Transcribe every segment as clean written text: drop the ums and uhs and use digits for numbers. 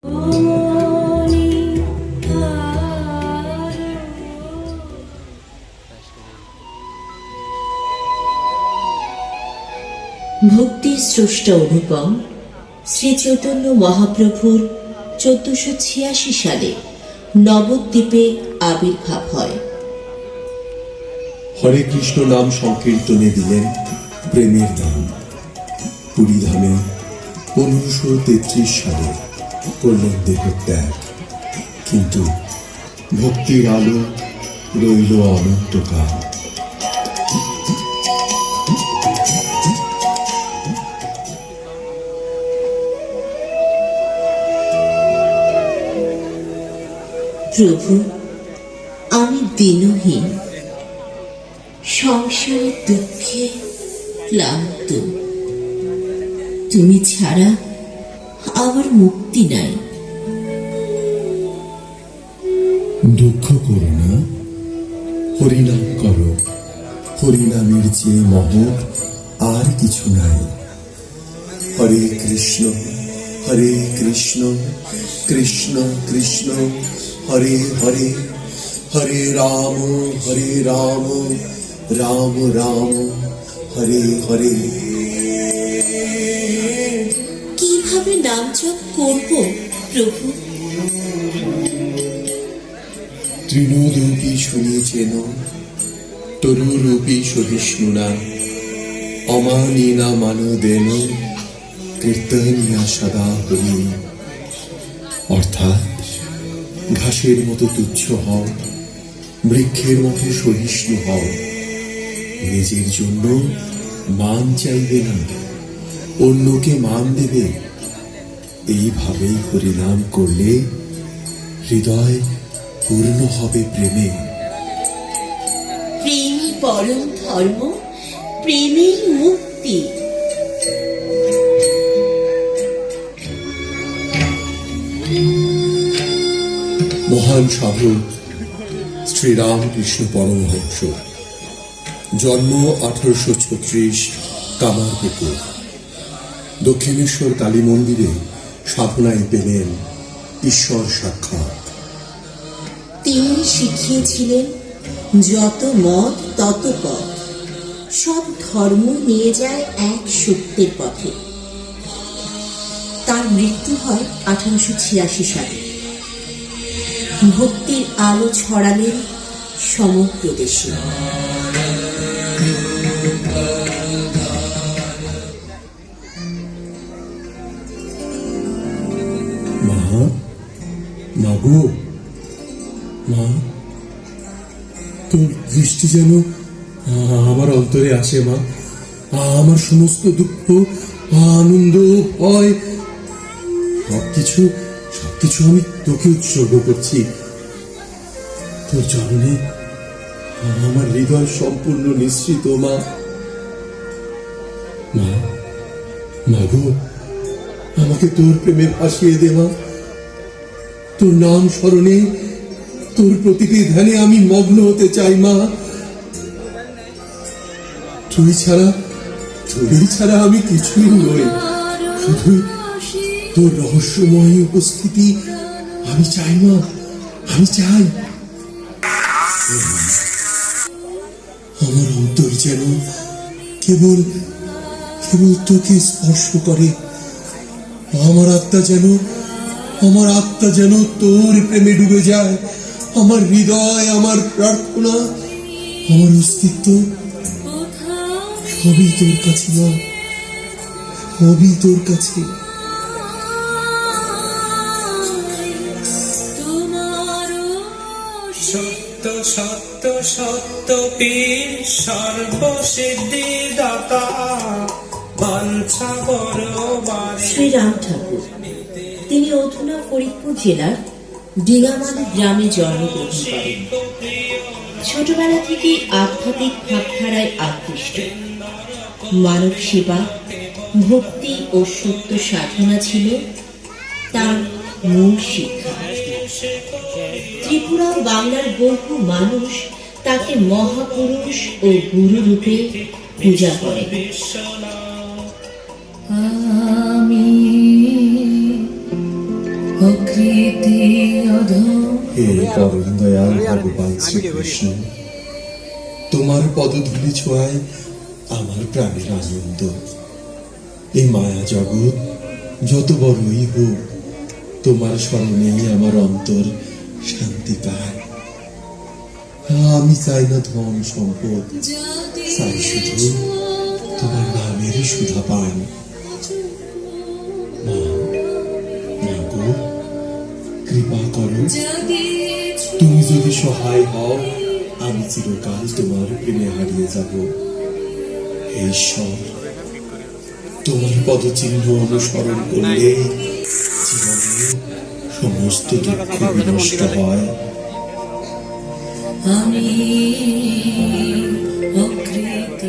ভক্তির স্রষ্টা অনুপম শ্রী চৈতন্য মহাপ্রভুর 1486 সালে নবদ্বীপে আবির্ভাব হয়। হরে কৃষ্ণ নাম সংকীর্তনে দিলেন প্রেমের দান। পুরীধামে 1533 সালে করলেন দেহত্যাগ, কিন্তু ভক্তির আলো রইল অনন্তকাল। প্রভু, আমি দিনহীন, সংসারের দুঃখে ক্লান্ত। তুমি ছাড়া আমার মুক্তি নাই। দুঃখ করো না, হরিনাম করো। হরিনামের চেয়ে মহৎ আর কিছু নাই। হরে কৃষ্ণ কৃষ্ণ কৃষ্ণ হরে হরে, হরে রাম রাম রাম হরে হরে। কিভাবে নাম জপ করব প্রভু? তৃণরূপী শুনিয়েছেন, তরুরূপী সহিষ্ণুনা, অমানিনা মানদেন কীর্তনিয়া সদা হরি। অর্থাৎ ঘাসের মতো তুচ্ছ হও, বৃক্ষের মতো সহিষ্ণু হও। নিজের জন্য মান চাইবে না, অন্যকে মান দেবে। এইভাবেই হরিনাম করলে হৃদয় পূর্ণ হবে প্রেমে। প্রেমই পরম ধর্ম, প্রেমেই মুক্তি। মহান সাধু শ্রীরামকৃষ্ণ পরমহংস, জন্ম 1836, কামারপুকুর। দক্ষিণেশ্বর কালী মন্দিরে সাধনায় পেলেন ঈশ্বর সাক্ষাৎ। তিনি শিখিয়েছিলেন যত মত তত পথ, সব ধর্ম নিয়ে যায় এক সত্যের পথে। তার মৃত্যু হয় 1886 সালে। ভক্তির আলো ছড়ালেন সমগ্র দেশে। মাগো, মা, তোর দৃষ্টি যেন আমার অন্তরে আসে মা। আমার সমস্ত দুঃখ, আনন্দ, ভয় সবকিছু আমি তোকে উৎসর্গ করছি। তোর চরণে আমার হৃদয় সম্পূর্ণ নিঃসৃত মা। মাগো, আমাকে তোর প্রেমে ভাসিয়ে দে মা। তোর নাম স্মরণে, তোর প্রতিটি ধ্যানে আমি মগ্ন হতে চাই মা। তুই ছাড়া আমি কিছুই নই। শুধু তোর রহস্যময় উপস্থিতি আমি চাই মা, আমি চাই। আমার অন্তর যেন কেবল তোকে স্পর্শ করে। আমার আত্মা যেন তোর প্রেমে ডুবে যায়। আমার হৃদয়, আমার প্রার্থনা, আমার অস্তিত্ব সবই তোর কাছে মা, সবই তোর কাছে। সত্য সত্য সত্য পীর সর্বসিদ্ধি দাতা বাঞ্ছা বড়বারে। শ্রীরাম ঠাকুর, তিনি অধুনা ফরিদপুর জেলার ডিঙামালি গ্রামে জন্মগ্রহণ করেন। ছোটবেলা থেকেই আধ্যাত্মিক ভাবধারায় আকৃষ্ট। মানব সেবা, ভক্তি ও সত্য সাধনা ছিল তার মূল শিক্ষা। ত্রিপুরা ও বাংলার বহু মানুষ তাকে মহাপুরুষ ও গুরু রূপে পূজা করে। আমি অকৃতি অধম হে পরম দয়াল ভগবান শ্রীকৃষ্ণ, তোমার পদধূলি ছোঁয়ায় আমার প্রাণের আনন্দ। এই মায়া জগৎ যত বড়ই হোক, তোমার স্মরণেই আমার অন্তর শান্তি পায়। আমি চাই না ধন সম্পদ, চাই শুধু তোমার নামের সুধা পান। মা, মা গো, কৃপা করো, তুমি যদি সহায় হও, আমি চিরকাল তোমার প্রেমে হারিয়ে যাব। হে ঈশ্বর, তোমার পদচিহ্ন অনুসরণ করলে জীবনে সমস্ত দুঃখ বিনষ্ট হয়। আমি অকৃতি।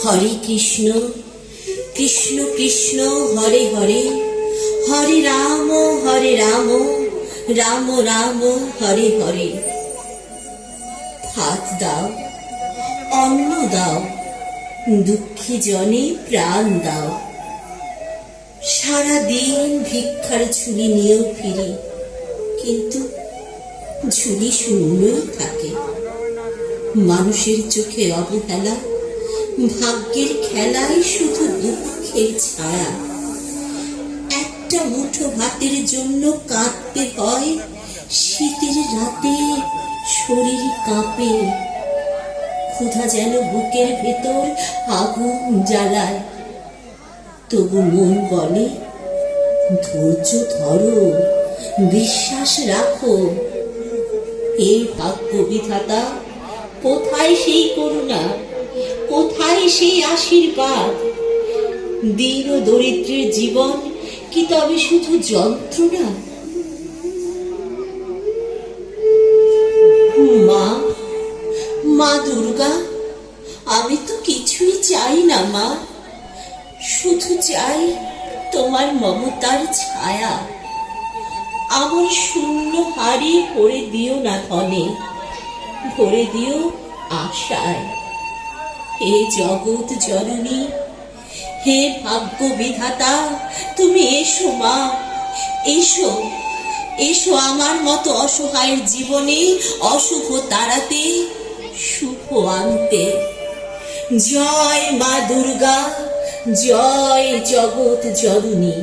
হরে কৃষ্ণ কৃষ্ণ কৃষ্ণ হরে হরে, হরে রাম রাম রাম হরে হরে। ভাত দাও, অন্ন দাও, দুঃখী জনে প্রাণ দাও। সারাদিন ভিক্ষার ঝুলি নিয়েও ফিরি, কিন্তু ঝুলি শূন্যই থাকে। মানুষের চোখে অবহেলা, ভাগ্যের খেলায় শুধু দুঃখের ছায়া। একটা মুঠো ভাতের জন্য কাঁদতে হয়, শীতের রাতে শরীর কাঁপে। ক্ষুধা যেন বুকের ভেতর আগুন জ্বালায়, তবু মন বলে ধৈর্য ধরো, বিশ্বাস রাখো। এই ভাগ্য বিধাতা, কোথায় সেই করুণা, কোথায় সেই আশীর্বাদ? দীন ও দরিদ্রের জীবন কি তবে শুধু যন্ত্রণা? মা, মা দুর্গা, আমি তো কিছুই চাই না মা, শুধু চাই তোমার মমতার ছায়া। আমার শূন্য হাড়ি ভরে দিও না ধনে, ভরে দিও আশায়। হে জগৎ জননী, হে ভাগ্য বিধাতা, তুমি এসো মা, এসো এসো আমার মতো অসহায়ের জীবনে অশুভ তাড়াতে, শুভ আনতে। জয় মা দুর্গা, জয় জগৎ জননী।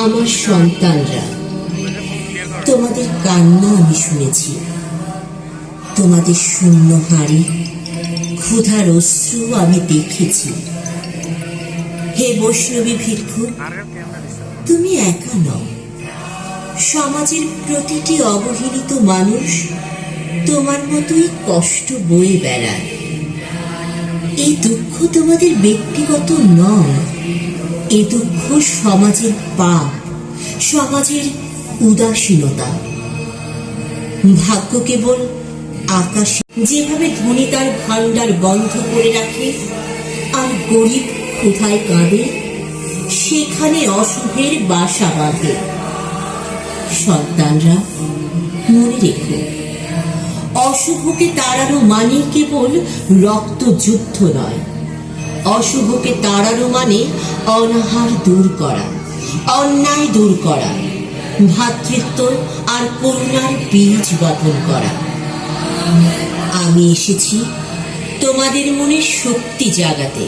আমার সন্তানরা, তোমাদের কান্না আমি শুনেছি, তোমাদের শূন্য হাড়ি ক্ষুধার অশ্রু আমি দেখেছি। হে বৈষ্ণবী ভিক্ষুক, তুমি একা নও, সমাজের প্রতিটি অবহেলিত মানুষ তোমার মতোই কষ্ট বয়ে বেড়ায়। এই দুঃখ তোমাদের ব্যক্তিগত নয়, এ দুঃখ সমাজের পাপ, সমাজের উদাসীনতা। ভাগ্য কেবল আকাশে যেভাবে ধনী তার ভাণ্ডার বন্ধ করে রাখে আর গরিব ক্ষুধায় কাঁদে, সেখানে অশুভের বাসা বাঁধে। সন্তানরা, মনে রেখো, অশুভকে তাড়ানো মানে কেবল রক্ত যুদ্ধ নয়, অশুভকে তাড়ানো মানে অনাহার দূর করা, অন্যায় দূর করা, ভ্রাতৃত্ব আর করুণার বীজ বপন করা। আমি এসেছি তোমাদের মনে শক্তি জাগাতে।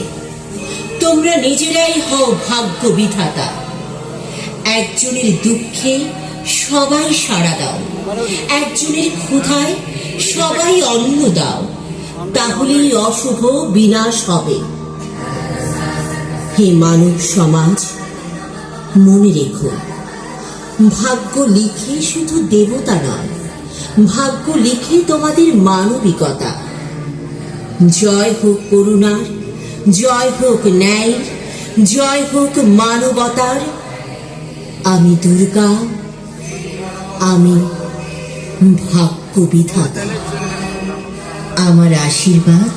তোমরা নিজেরাই হও ভাগ্য বিধাতা। একজনের দুঃখে সবাই সাড়া দাও, একজনের ক্ষুধায় সবাই অন্ন দাও, তাহলেই অশুভ বিনাশ হবে। হে মানব সমাজ, মনে রেখো, ভাগ্য লিখে শুধু দেবতা নয়, ভাগ্য লিখে তোমাদের মানবিকতা। জয় হোক করুণার, জয় হোক ন্যায়, জয় হোক মানবতার। আমি দুর্গা, আমি ভাগ্য বিধাতা। আমার আশীর্বাদ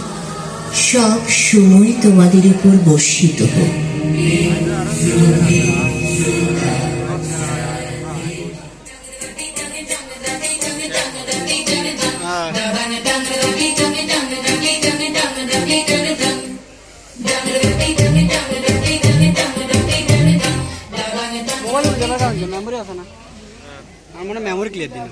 সব সময় তোমাদের উপর বর্ষিত হোক। মেমোরি আছে না, আমার মনে মেমোরি ক্লিয়ার দিন।